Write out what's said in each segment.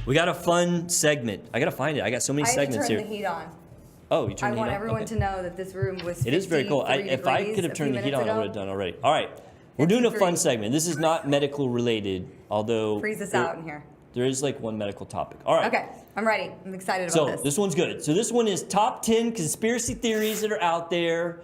We got a fun segment. I gotta find it. I got so many segments I here. have to turn the heat on. Oh, you turned the heat on? I want everyone Okay. to know that this room was 53 It is very cold. If I could have turned the heat on, I would have done already. All right. We're doing a fun segment. This is not medical related, although... Freeze us out in here. There is like one medical topic. All right. Okay, I'm ready. I'm excited about this. So this one's good. So this one is top 10 conspiracy theories that are out there,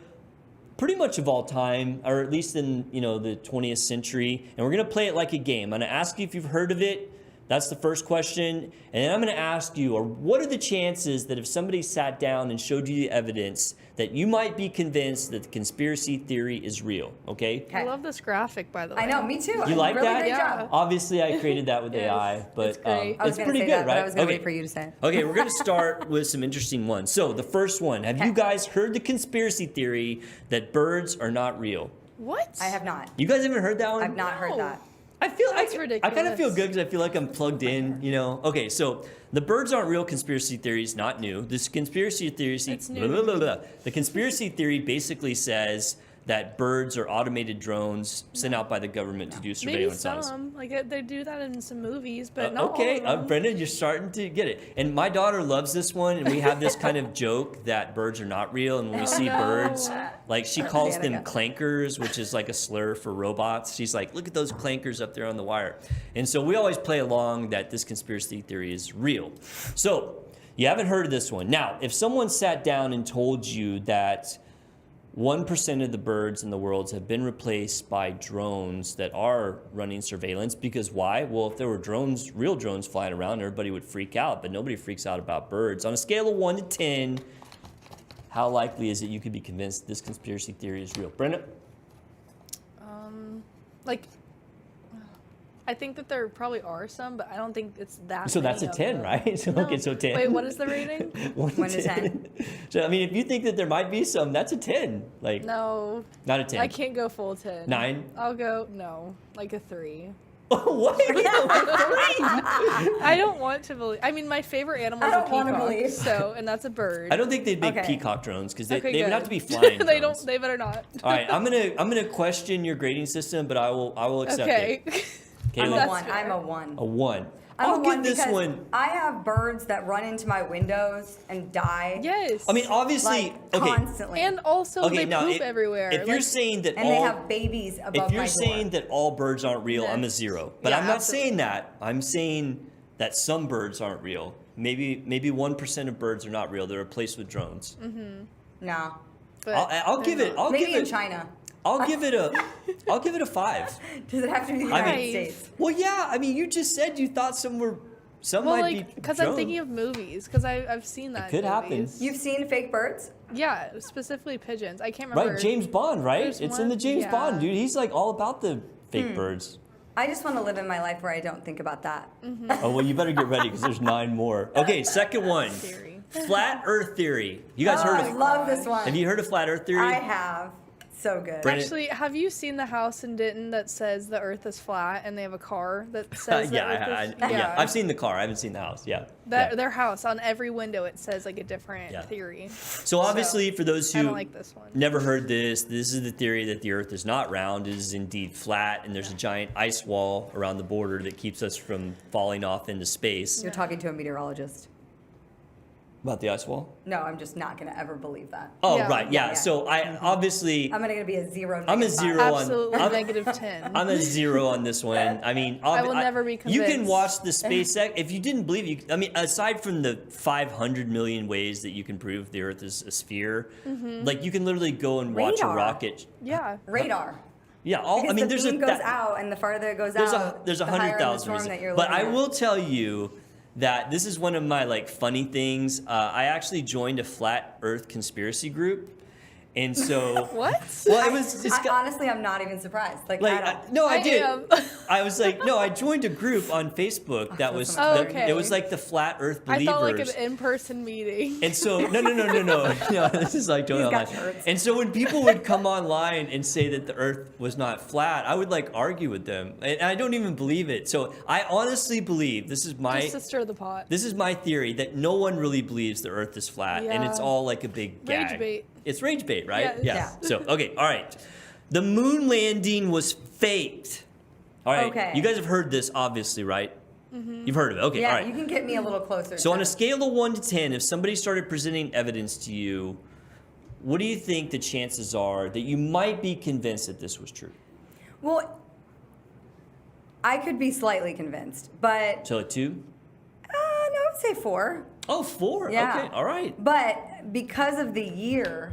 pretty much of all time, or at least in the 20th century. And we're gonna play it like a game. I'm gonna ask you if you've heard of it. That's the first question. And then I'm gonna ask you, what are the chances that if somebody sat down and showed you the evidence that you might be convinced that the conspiracy theory is real, okay? I love this graphic, by the way. I know, me too. You like really that? Great Yeah. job. Obviously, I created that with AI, but it's great. it's pretty good, right? But I was gonna Okay. wait for you to say it. Okay, we're gonna start with some interesting ones. So the first one, have you guys heard the conspiracy theory that birds are not real? What? I have not. You guys haven't heard that one? I've not heard that. I feel That's I kind of ridiculous. feel good because I feel like I'm plugged in, Okay, so the birds aren't real conspiracy theory is not new. This conspiracy theory, It's new. the conspiracy theory basically says that birds are automated drones sent out by the government to do Maybe surveillance on us. some. Like, they do that in some movies, but not Okay, all of them. Brendan, you're starting to get it. And my daughter loves this one, and we have this kind of joke that birds are not real, and when we see no. birds, like she calls them Danica. clankers, which is like a slur for robots. She's like, look at those clankers up there on the wire. And so we always play along that this conspiracy theory is real. So you haven't heard of this one. Now, if someone sat down and told you that 1% of the birds in the world have been replaced by drones that are running surveillance. Because why? Well, if there were drones, real drones flying around, everybody would freak out, but nobody freaks out about birds. On a scale of 1 to 10, how likely is it you could be convinced this conspiracy theory is real? Brenda? Like, I think that there probably are some, but I don't think it's that So that's a many of 10, them. right? So, No. okay, so 10. Wait, what is the rating? 1 1 to 10. So, I mean, if you think that there might be some, that's a 10. Like, No. not a 10. I can't go full 10. 9? I'll go, like a 3. What? I don't want to believe. I mean, my favorite animal I is a don't wanna peacock, believe. so, and that's a bird. I don't think they'd make Okay. peacock drones because they Okay, would good. have to be flying They drones. They better not. All right, I'm gonna question your grading system, but I will accept Okay. it. I'm a Kaylee, 1. fair. I'm a 1. a 1. I'm I'll a give 1 this because one. I have birds that run into my windows and die. Yes. I mean, obviously, Like, okay. constantly. And also, Okay, they now poop everywhere. if you're Like, saying that and all, they have babies above if you're my saying door. that all birds aren't real, I'm a Yes. 0. But Yeah, I'm not absolutely. saying that. I'm saying that some birds aren't real. Maybe 1% of birds are not real. They're replaced with drones. No. but I'll give it. I'll Maybe give in it. China. I'll give it a 5. Does it have to be the I United mean- States? Well, yeah. I mean, you just said you thought some Well, might like, be because I'm drone. thinking of movies, because I've seen that. could in happen. movies. You've seen fake birds? Yeah, specifically pigeons. I can't remember. Right, James Bond, right? There's It's in the one- James yeah. Bond, dude. He's like all about the fake birds. I just want to live in my life where I don't think about that. Oh, well, you better get ready because there's 9 more. Okay, second one. Theory. Flat Earth theory. You guys heard I of? love this one. Have you heard of flat Earth theory? I have. So good. Brandon- Actually, have you seen the house in Denton that says the Earth is flat, and they have a car that says the Earth is yeah. I've seen the car. I haven't seen the house. Yeah. That, Yeah. Their house, on every window, it says like a different Yeah. theory. So obviously, for those I who don't like this one. never heard this is the theory that the Earth is not round. It is indeed flat, and there's a giant ice wall around the border that keeps us from falling off into space. You're talking to a meteorologist. About the ice wall? No, I'm just not going to ever believe that. Oh, Yeah. right. Yeah. Yeah. So I obviously. I'm going to be a 0. I'm a -5. 0 on. Absolutely I'm- negative 10. I'm a 0 on this one. I mean, I will never be You can convinced. watch the SpaceX. If you didn't believe you, I mean, aside from the 500 million ways that you can prove the Earth is a sphere, like you can literally go and watch a Radar. rocket. Yeah. Radar. Yeah, Because I mean, the there's beam a goes that- out, and the farther it goes there's out, a the higher in the 100,000 storm reasons. that you're But I looking at. will tell you that this is one of my like funny things. I actually joined a flat Earth conspiracy group, and so What? well, it was just Honestly, I'm not even surprised. Like like at all. no, I I did. am. I was like, no, I joined a group on Facebook that was Oh, okay. it was like the flat Earth I believers. thought like an in-person meeting. And so, no, no, this is like totally He's got online. shirts. And so when people would come online and say that the Earth was not flat, I would like argue with them, and I don't even believe it. So I honestly believe this is my Just to stir the pot. this is my theory that no one really believes the Earth is flat, and it's Yeah. all like a big gag. Rage bait. It's rage bait, right? Yeah. Yeah. So okay, all right. The moon landing was faked. All right. Okay. You guys have heard this, obviously, right? You've heard of it. Okay, Yeah, all right. you can get me a little closer. So to on a it. scale of 1 to 10, if somebody started presenting evidence to you, what do you think the chances are that you might be convinced that this was true? Well, I could be slightly convinced, but So a 2? no, I would say 4. Oh, 4. Yeah. Okay, all right. But because of the year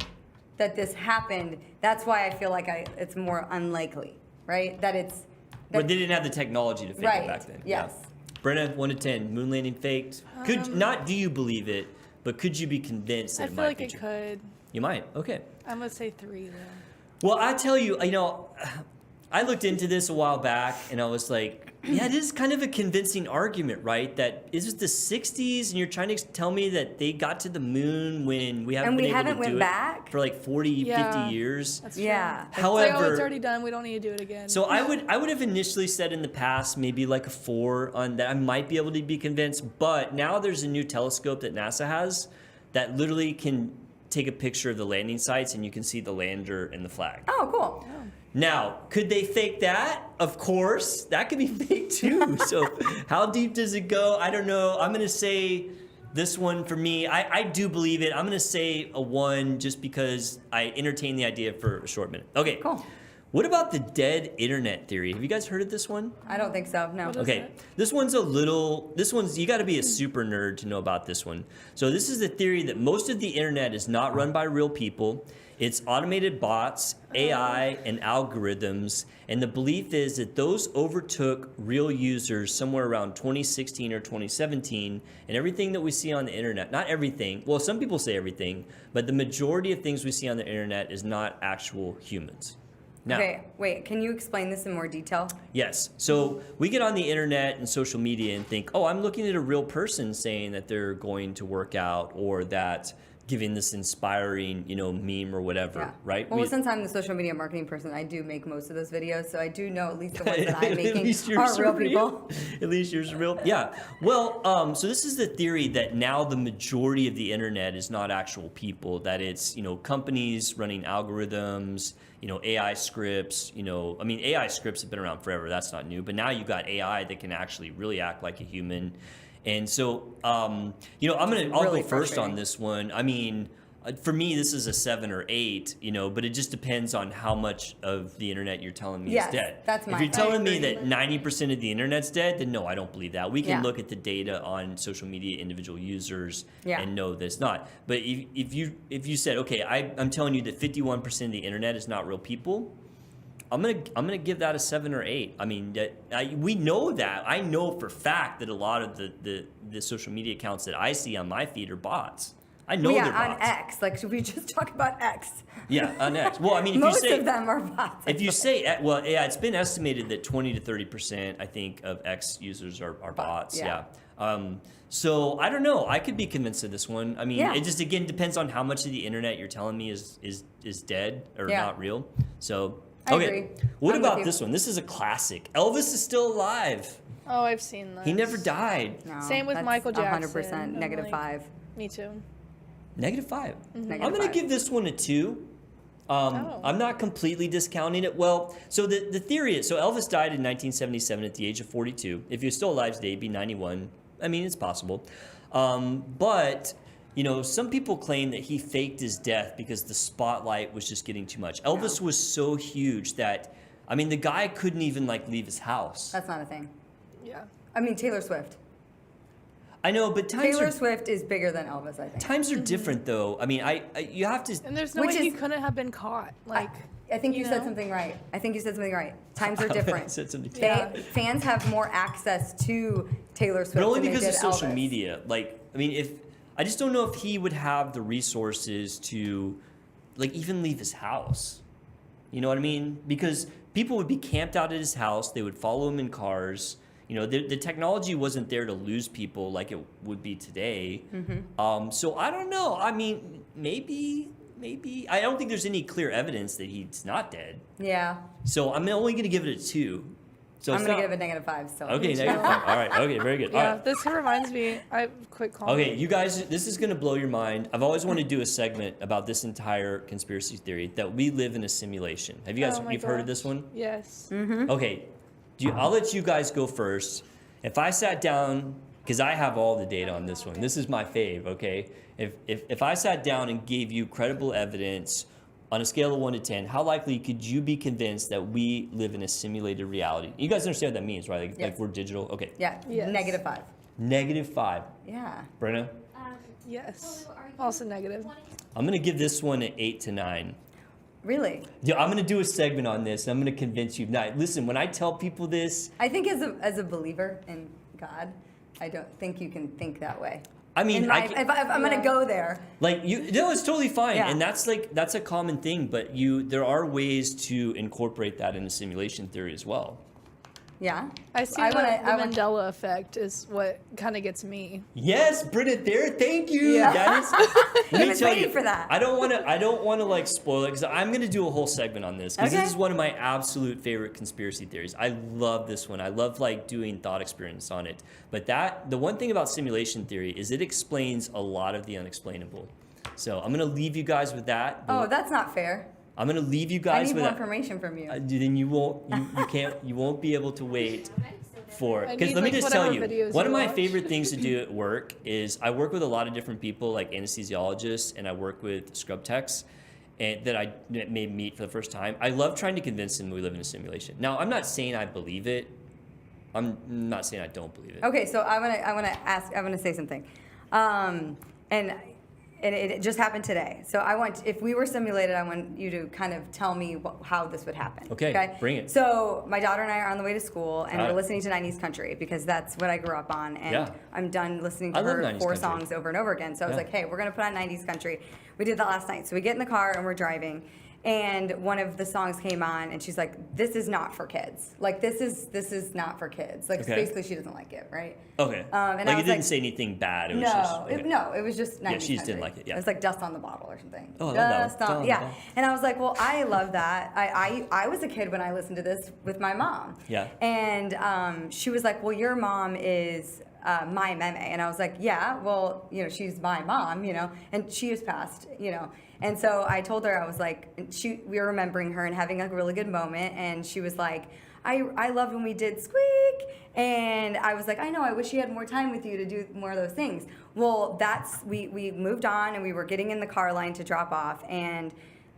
that this happened, that's why I feel like it's more unlikely, right? That it's But they didn't have the technology to fake right. it back then. Yes. Yeah. Brenna, 1 to 10, moon landing faked. Not do you believe it, but could you be convinced that I it feel might like be it true? could. You might. Okay. I'm gonna say 3 though. Well, I tell you, I looked into this a while back, and I was like, yeah, it is kind of a convincing argument, right? That is it the 60s, and you're trying to tell me that they got to the moon when we haven't And we been able haven't to went do back? it for like 40, Yeah. 50 years. That's true. Yeah. It's like, oh, However- it's already done. We don't need to do it again. So I would have initially said in the past maybe like a 4 on that. I might be able to be convinced, but now there's a new telescope that NASA has that literally can take a picture of the landing sites, and you can see the lander and the flag. Oh, cool. Now, could they fake that? Of course. That could be fake too. So how deep does it go? I don't know. I'm going to say this one for me. I do believe it. I'm going to say a 1 just because I entertained the idea for a short minute. Okay. Cool. What about the dead internet theory? Have you guys heard of this one? I don't think so. No. What is Okay, it? this one's you got to be a super nerd to know about this one. So this is the theory that most of the internet is not run by real people. It's automated bots, AI, and algorithms. And the belief is that those overtook real users somewhere around 2016 or 2017. And everything that we see on the internet, not everything, well, some people say everything, but the majority of things we see on the internet is not actual humans. Now, Okay, wait. Can you explain this in more detail? yes. So we get on the internet and social media and think, oh, I'm looking at a real person saying that they're going to work out or that giving this inspiring, meme or whatever, Yeah. right? Well, since I'm the social media marketing person, I do make most of those videos, so I do know at least the ones that I'm making are real people. At least yours are real. Yeah. Well, so this is the theory that now the majority of the internet is not actual people, that it's, companies running algorithms, AI scripts, AI scripts have been around forever. That's not new. But now you've got AI that can actually really act like a human. And so, I'll really go first frustrating. on this one. I mean, for me, this is a 7 or 8, but it just depends on how much of the internet you're telling me Yes, is dead. that's If my you're thought. telling me that 90% of the internet's dead, then no, I don't believe that. We can Yeah. look at the data on social media individual users Yeah. and know that it's not. But if you said, okay, I'm telling you that 51% of the internet is not real people, I'm gonna give that a 7 or 8. I mean, we know that. I know for a fact that a lot of the social media accounts that I see on my feed are bots. I know Well, they're yeah, bots. on X. Like, should we just talk about X? Yeah, on X. Well, I mean, if Most you say of them are bots. if you say, well, yeah, it's been estimated that 20 to 30%, I think, of X users are bots. yeah. Yeah. So I don't know. I could be convinced of this one. I mean, Yeah. it just again depends on how much of the internet you're telling me is dead or Yeah. not real. So I okay, agree. what I'm with about you. this one? This is a classic. Elvis is still alive. Oh, I've seen that. He never died. No, Same with that's Michael 100% Jackson. I'm negative like- 5. Me too. -5. Negative I'm gonna 5. give this one a 2. Oh. I'm not completely discounting it. Well, so the theory is, so Elvis died in 1977 at the age of 42. If he was still alive today, he'd be 91. I mean, it's possible. But, some people claim that he faked his death because the spotlight was just getting too much. Elvis was so huge that, the guy couldn't even, leave his house. That's not a thing. Yeah. I mean, Taylor Swift. I know, but Taylor Swift is bigger than Elvis, I think. times are different, though. I mean, you have to... And there's no Which way he is- couldn't have been caught. Like, I think you said know? something right. Times are different. Said something- Yeah. Fans have more access to Taylor Swift But only than they because of did social Elvis. media. I just don't know if he would have the resources to, even leave his house. You know what I mean? Because people would be camped out at his house. They would follow him in cars. The technology wasn't there to lose people like it would be today. Mm-hmm. So I don't know. I mean, maybe. I don't think there's any clear evidence that he's not dead. Yeah. So I'm only going to give it a 2. So I'm it's going to not- give it a -5 still. Okay, -5. All right. Okay, very good. All yeah, right. this reminds me. I quick call. Okay, you guys, this is going to blow your mind. I've always wanted to do a segment about this entire conspiracy theory that we live in a simulation. Have you guys Oh my you've heard of gosh. this one? Yes. Mm-hmm. Okay, I'll let you guys go first, If I sat down, because I have all the data on this one. This is my fave, okay? If I sat down and gave you credible evidence on a scale of 1 to 10, how likely could you be convinced that we live in a simulated reality? You guys understand what that means, right? Like, Yes. like we're digital? Okay. Yeah. Yes. -5. -5. Yeah. Brenna? Yes. Also negative. I'm going to give this one an 8 to 9. Really? Yeah, I'm going to do a segment on this. I'm going to convince you. Now, listen, when I tell people this, I think as a believer in God, I don't think you can think that way. I mean, if I'm gonna go there, like it's totally fine, Yeah. and that's a common thing. But there are ways to incorporate that in the simulation theory as well. yeah. I see I the wanna- Mandela effect is what kind of gets me. Yes, Britta, there. Thank you. Yeah. That is. Let me was tell waiting you, for that. I don't want to like spoil it because I'm gonna do a whole segment on this because Okay. this is one of my absolute favorite conspiracy theories. I love this one. I love like doing thought experiments on it. But the one thing about simulation theory is it explains a lot of the unexplainable. So I'm gonna leave you guys with that. Oh, that's not fair. I'm gonna leave you I guys need with more that. information from you. Then you won't be able to wait for, I because need, let me like, just tell whatever you, videos one you of my watch. favorite things to do at work is I work with a lot of different people like anesthesiologists and I work with scrub techs and that I may meet for the first time. I love trying to convince them we live in a simulation. Now, I'm not saying I believe it. I'm not saying I don't believe it. Okay, so I want to say something, and it just happened today. So if we were simulated, I want you to kind of tell me how this would happen. Okay, bring it. So my daughter and I are on the way to school, and Got we're it. listening to 90s country because that's what I grew up on, and Yeah. I'm done listening to I love her 90s 4 country. songs over and over again. So I was Yeah. like, hey, we're gonna put on 90s country. We did that last night. So we get in the car and we're driving. And one of the songs came on, and she's like, "This is not for kids. Like this is not for kids. Like Okay. basically, she doesn't like it, right?" Okay. And I like was it didn't like- say anything bad. It was No, just, okay. it was just 90s she just didn't country. like it, yeah. It was like Dust on the Bottle or something. Oh, I love that one. Dust Dust on, on the yeah. Bottle. And I was like, well, I love that. I was a kid when I listened to this with my mom. Yeah. And she was like, well, your mom is my meme. And I was like, yeah, well, she's my mom, and she has passed, And so I told her, I was like, we were remembering her and having a really good moment. And she was like, I loved when we did Squeak. And I was like, I know, I wish she had more time with you to do more of those things. Well, we moved on and we were getting in the car line to drop off. And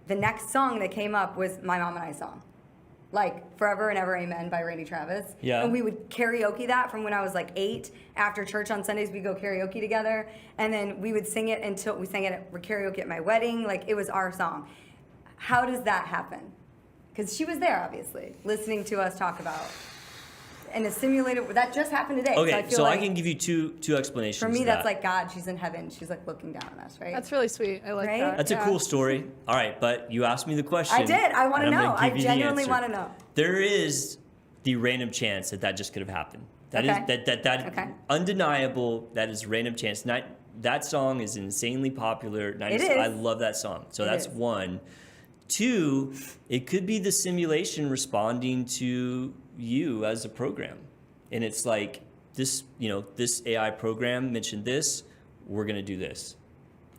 the next song that came up was my mom and I song. Like Forever and Ever Amen by Randy Travis. Yeah. And we would karaoke that from when I was like 8. After church on Sundays, we'd go karaoke together. And then we would sing it until we sang it at karaoke at my wedding. Like it was our song. How does that happen? Because she was there, obviously, listening to us talk about. And a simulated, that just happened today. Okay, so I feel so like I can give you two explanations. for me, of that's that. like God. She's in heaven. She's like looking down on us, right? That's really sweet. I like Right? that. That's yeah. a cool story. All right, but you asked me the question. I did. I want to and I'm know. gonna I give you the genuinely answer. want to know. There is the random chance that just could have happened. That is Okay. that Okay. undeniable. That is random chance. That song is insanely popular. It is. I love that song. So It that's is. one. 2, it could be the simulation responding to you as a program, and it's like this. This AI program mentioned this. We're gonna do this.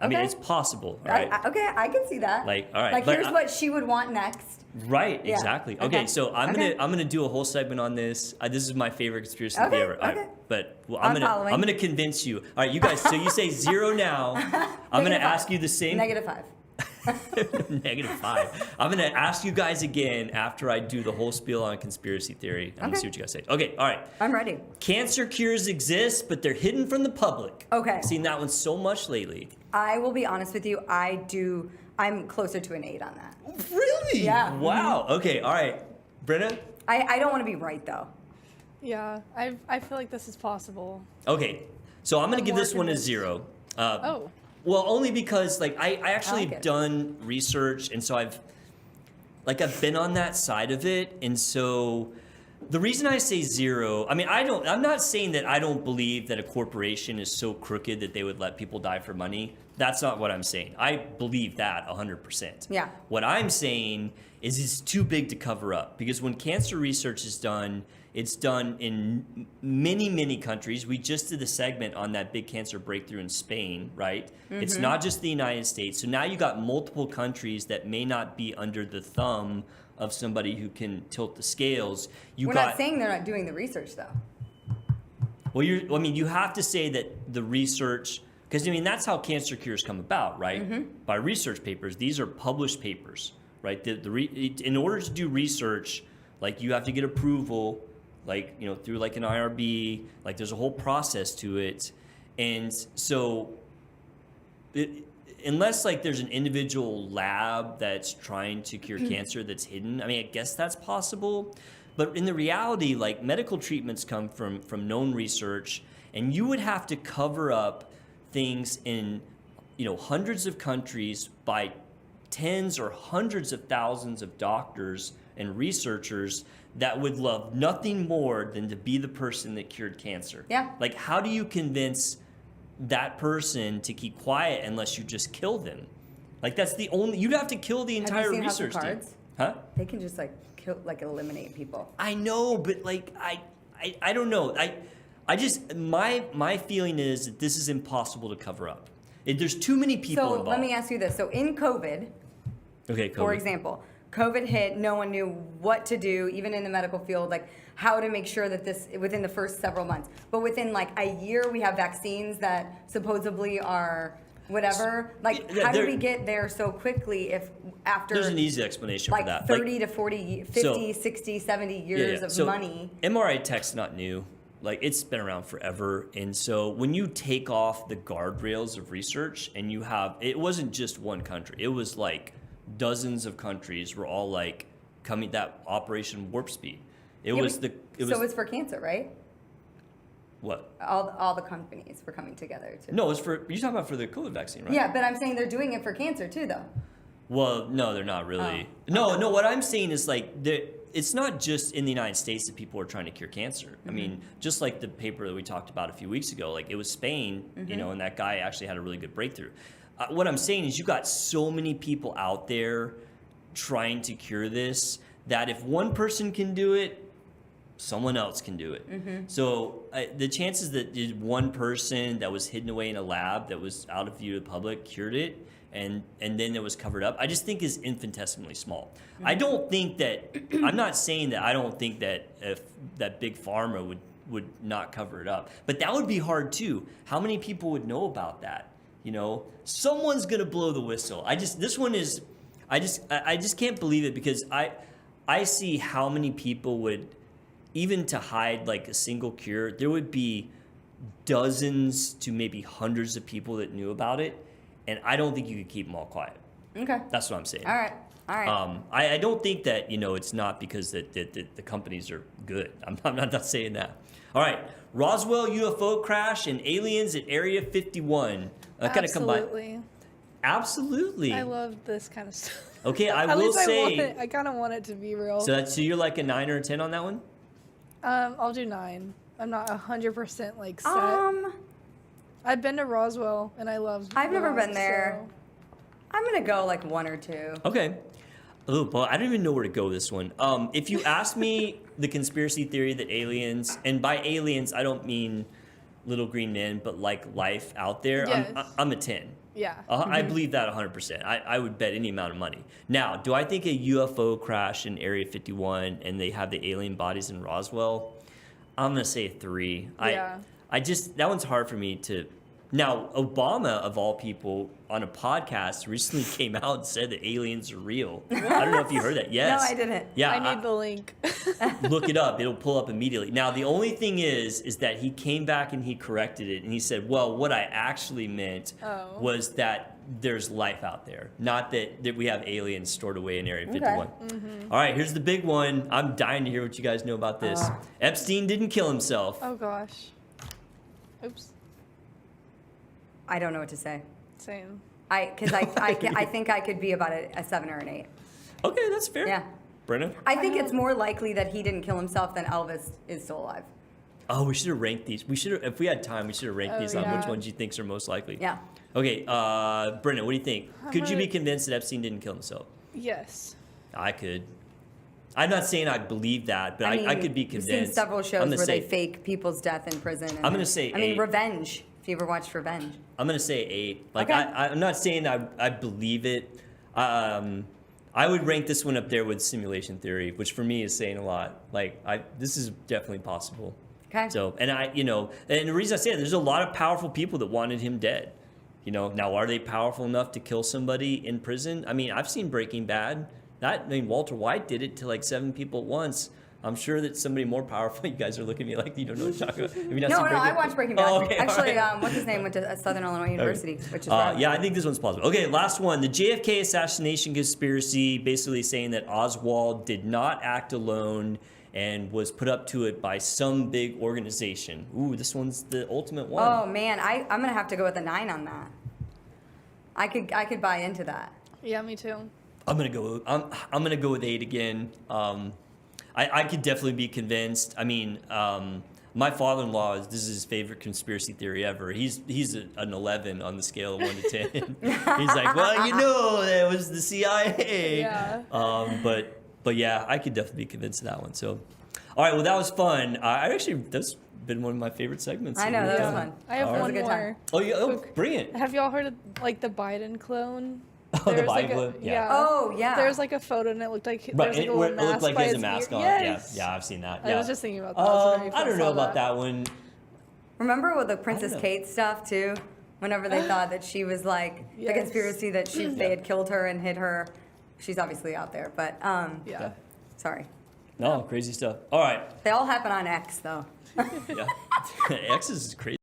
I mean, Okay. it's possible. All right. Okay, I can see that. Like, all right, Like, but here's what she would want next. Right, Yeah. exactly. Okay, Okay. so I'm Okay. gonna do a whole segment on this. This is my favorite conspiracy Okay, theory ever. All right, okay. but I'm following. I'm gonna convince you. All right, you guys. So you say 0 now. I'm gonna -5. ask you the same. -5. -5. I'm gonna ask you guys again after I do the whole spiel on conspiracy theory. I'm gonna Okay. see what you guys say. Okay, all right. I'm ready. Cancer cures exist, but they're hidden from the public. Okay. I've seen that one so much lately. I will be honest with you. I'm closer to an 8 on that. Really? Yeah. Wow. Okay. All right. Brenna. I don't want to be right though. Yeah, I feel like this is possible. Okay. So I'm gonna I'm give this more one a convinced. 0. Oh. Well, only because I actually like it. done research, and so I've been on that side of it, and so the reason I say 0, I mean, I'm not saying that I don't believe that a corporation is so crooked that they would let people die for money. That's not what I'm saying. I believe that 100%. Yeah. What I'm saying is it's too big to cover up, because when cancer research is done, it's done in many, many countries. We just did a segment on that big cancer breakthrough in Spain, right? Mm-hmm. It's not just the United States. So now you got multiple countries that may not be under the thumb of somebody who can tilt the scales. We're not saying they're not doing the research though. Well, you have to say that the research, because that's how cancer cures come about, right? Mm-hmm. By research papers. These are published papers, right? In order to do research, like you have to get approval, like through like an IRB, like there's a whole process to it, and so unless like there's an individual lab that's trying to cure cancer that's hidden, I guess that's possible. But in the reality, like medical treatments come from known research, and you would have to cover up things in hundreds of countries by tens or hundreds of thousands of doctors and researchers that would love nothing more than to be the person that cured cancer. Yeah. Like, how do you convince that person to keep quiet unless you just kill them? Like, that's the only, you'd have to kill the entire research team. Cards? Huh? They can just eliminate people. I know, but like I don't know. I just my feeling is that this is impossible to cover up. There's too many people involved. So let me ask you this. So in COVID, okay, for example, COVID hit, no one knew what to do, even in the medical field, like how to make sure that this, within the first several months. But within like a year, we have vaccines that supposedly are whatever. Like, how did we get there so quickly if after... There's an easy explanation like for that. 30 to 40, 50, 60, 70 years of money. mRNA tech's not new. Like, it's been around forever. And so when you take off the guardrails of research and you have... It wasn't just one country. It was like dozens of countries were all like coming... That Operation Warp Speed. So it's for cancer, right? What? All the companies were coming together to... No, it's for... You're talking about for the COVID vaccine, right? Yeah, but I'm saying they're doing it for cancer too, though. Well, no, they're not really. No, what I'm saying is like... It's not just in the United States that people are trying to cure cancer. Mm-hmm. Just like the paper that we talked about a few weeks ago, like it was Spain, and that guy actually had a really good breakthrough. What I'm saying is you got so many people out there trying to cure this that if one person can do it, someone else can do it. So the chances that one person that was hidden away in a lab that was out of view to the public cured it and then it was covered up, I just think is infinitesimally small. I don't think that, I'm not saying that I don't think that if that big pharma would not cover it up, but that would be hard too. How many people would know about that? Someone's gonna blow the whistle. I just can't believe it because I see how many people would, even to hide like a single cure, there would be dozens to maybe hundreds of people that knew about it, and I don't think you could keep them all quiet. Okay. That's what I'm saying. All right. I don't think that it's not because that the companies are good. I'm not saying that. All right, Roswell UFO crash and aliens at Area 51. Absolutely. Absolutely. I love this kind of stuff. Okay, I will say. I kind of want it to be real. So you're like a 9 or a 10 on that one? I'll do 9. I'm not 100% like set. I've been to Roswell and I love. I've never been there. So. I'm gonna go like 1 or 2. Okay. Oh, well, I don't even know where to go with this one. If you ask me the conspiracy theory that aliens, and by aliens I don't mean little green men, but like life out there, yes. I'm a 10. Yeah. I believe that 100%. I would bet any amount of money. Now, do I think a UFO crash in Area 51 and they have the alien bodies in Roswell? I'm going to say 3. Yeah. That one's hard for me to... Now, Obama, of all people, on a podcast recently came out and said that aliens are real. I don't know if you heard that. Yes. No, I didn't. Yeah, I need the link. Look it up. It'll pull up immediately. Now, the only thing is that he came back and he corrected it. And he said, well, what I actually meant was that there's life out there. Not that we have aliens stored away in Area 51. Okay. All right, here's the big one. I'm dying to hear what you guys know about this. Epstein didn't kill himself. Oh, gosh. Oops. I don't know what to say. Same. I think I could be about a 7 or an 8. Okay, that's fair. Yeah. Brenna? I think it's more likely that he didn't kill himself than Elvis is still alive. Oh, we should have ranked these. If we had time, we should have ranked these on which ones you think are most likely. Yeah. Okay, Brenna, what do you think? Could you be convinced that Epstein didn't kill himself? Yes. I could. I'm not saying I believe that, but I could be convinced. I've seen several shows where they fake people's death in prison. I'm going to say 8. Revenge. If you ever watched Revenge. I'm going to say 8. Like, okay. I'm not saying I believe it. I would rank this one up there with simulation theory, which for me is saying a lot. Like, this is definitely possible. Okay. So, and and the reason I say it, there's a lot of powerful people that wanted him dead. Now are they powerful enough to kill somebody in prison? I mean, I've seen Breaking Bad. Walter White did it to like 7 people at once. I'm sure that somebody more powerful. You guys are looking at me like you don't know what you're talking about. Have you not No, seen no, I watched Breaking Bad. Oh, okay, Actually, all right. what's his name went to Southern Illinois University, which is where Yeah, I think this one's plausible. Okay, last one. The JFK assassination conspiracy, basically saying that Oswald did not act alone and was put up to it by some big organization. Ooh, this one's the ultimate one. Oh man, I'm gonna have to go with a 9 on that. I could buy into that. Yeah, me too. I'm gonna go with 8 again. I could definitely be convinced. I mean, my father-in-law this is his favorite conspiracy theory ever. He's an 11 on the scale of 1 to 10. He's like, well, that was the CIA. Yeah. But yeah, I could definitely be convinced of that one. So, all right, well, that was fun. That's been one of my favorite segments. I know, that was fun. I have All right. one That was a good more. Oh, yeah, bring it. Have y'all heard of like the Biden clone? Oh, the There's, like, Biden? Yeah. Oh yeah. There's like a photo and it looked like Right, there's like a where little it mask looked like by he has a his mask ear. on. Yes. Yeah, I've seen that. I Yeah. was just thinking about that. I was wondering if I y'all don't know saw about that one. Remember with the Princess know. Kate stuff too? Whenever they thought that she was like the Yes. conspiracy that they had killed her and hid her. She's obviously out there, but Yeah. sorry. No, crazy stuff. All right. They all happen on X though. Yeah. X is crazy.